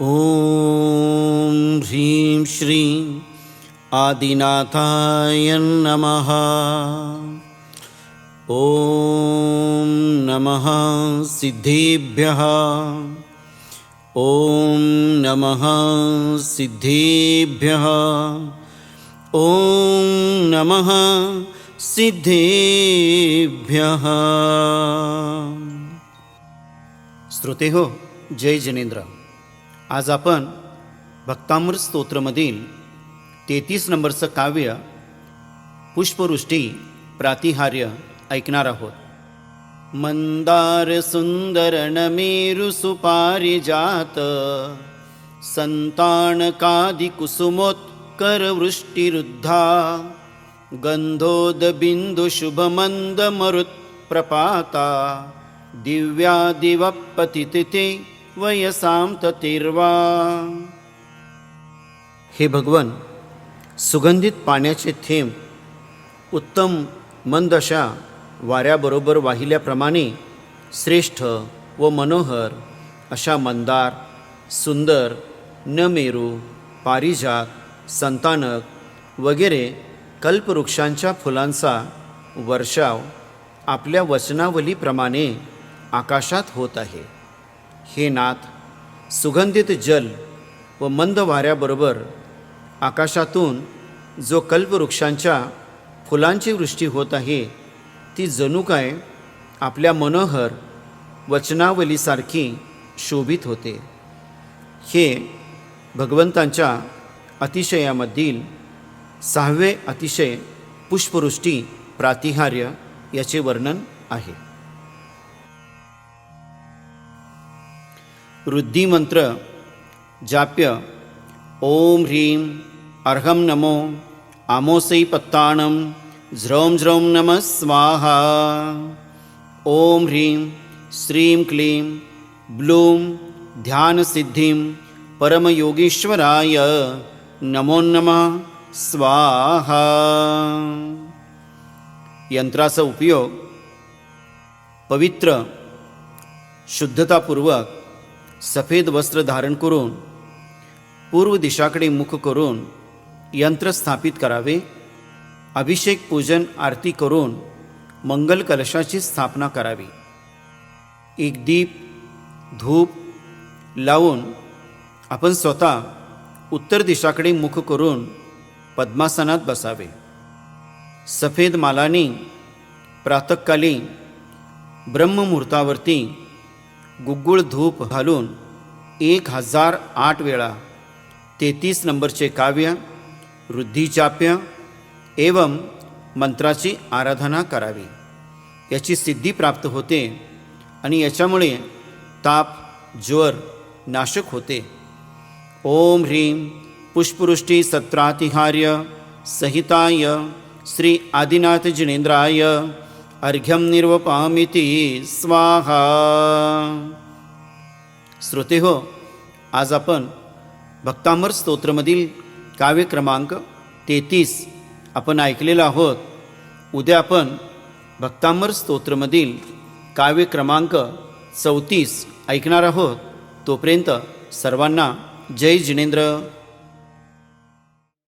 ॐ ह्रीं श्रीं आदिनाथाय नमः। ॐ नमः सिद्धेभ्यः। ॐ नमः सिद्धेभ्यः। ॐ नमः सिद्धेभ्यः। श्रोते हो, जय जिनेंद्र। आज आपण भक्तामृत स्तोत्रमधील 33 नंबरचं काव्य पुष्पवृष्टी प्रातिहार्य ऐकणार आहोत। मंदार सुंदर नमेरु सुपारिजात संतानकादि कुसुमोत्कर वृष्टिरुद्धा गंधोद बिंदु शुभमंद मरुत् प्रपाता दिव्यादिवपतिते वयसां ततिर्वा। हे भगवन, सुगंधित पाण्याचे थेंब उत्तम मंद अशा वाऱ्याबरोबर वाहिल्याप्रमाणे श्रेष्ठ व मनोहर अशा मंदार, सुंदर, नमेरू, पारिजात, संतानक वगैरे कल्पवृक्षांच्या फुलांचा वर्षाव आपल्या वचनावलीप्रमाणे आकाशात होत आहे। हे नाथ, सुगंधित जल व मंद वाऱ्याबरोबर आकाशातून जो कल्पवृक्षांच्या फुलांची वृष्टी होत आहे ती जणू काय आपल्या मनोहर वचनावलीसारखी शोभित होते। हे भगवंतांच्या अतिशयामधील 6वे अतिशय पुष्पवृष्टी प्रातिहार्य याचे वर्णन आहे। वृद्धी मंत्र जाप्य ओम ह्रीं अर्हं नमो आमोसै पत्ताणं ज्रौं ज्रौं नमः स्वाहा। ओम ह्रीं श्रीं क्लीं ब्लूं ध्यानसिद्धिं परमयोगीश्वराय नमो नमः स्वाहा। यंत्राचा उपयोग पवित्र शुद्धतापूर्वक सफेद वस्त्र धारण करून पूर्व दिशाकडे मुख करून यंत्र स्थापित करावे। अभिषेक पूजन आरती करून मंगल कलशाची स्थापना करावी। एक दीप धूप लावून आपण स्वतः उत्तर दिशाकडे मुख करून पद्मासनात बसावे। सफेद मालाने प्रातःकाली ब्रह्ममुहूर्तावरती गुग्गुळ धूप घालून 1008 वेळा 33 नंबरचे काव्य वृद्धिजाप्य एवं मंत्राची आराधना करावी। याची सिद्धी प्राप्त होते आणि याच्यामुळे ताप ज्वर नाशक होते। ओम ह्रीं पुष्पवृष्टी सत्प्रातिहार्य सहिताय श्री आदिनाथ जिनेंद्राय अर्घ्यं निर्वपामिति स्वाहा। श्रोते हो, आज आपण भक्तामृत स्तोत्रमधील काव्य क्रमांक 33 आपण ऐकलेला आहोत। उद्या आपण भक्तामृत स्तोत्रमधील काव्य क्रमांक 34 ऐकणार आहोत। तोपर्यंत सर्वांना जय जिनेंद्र।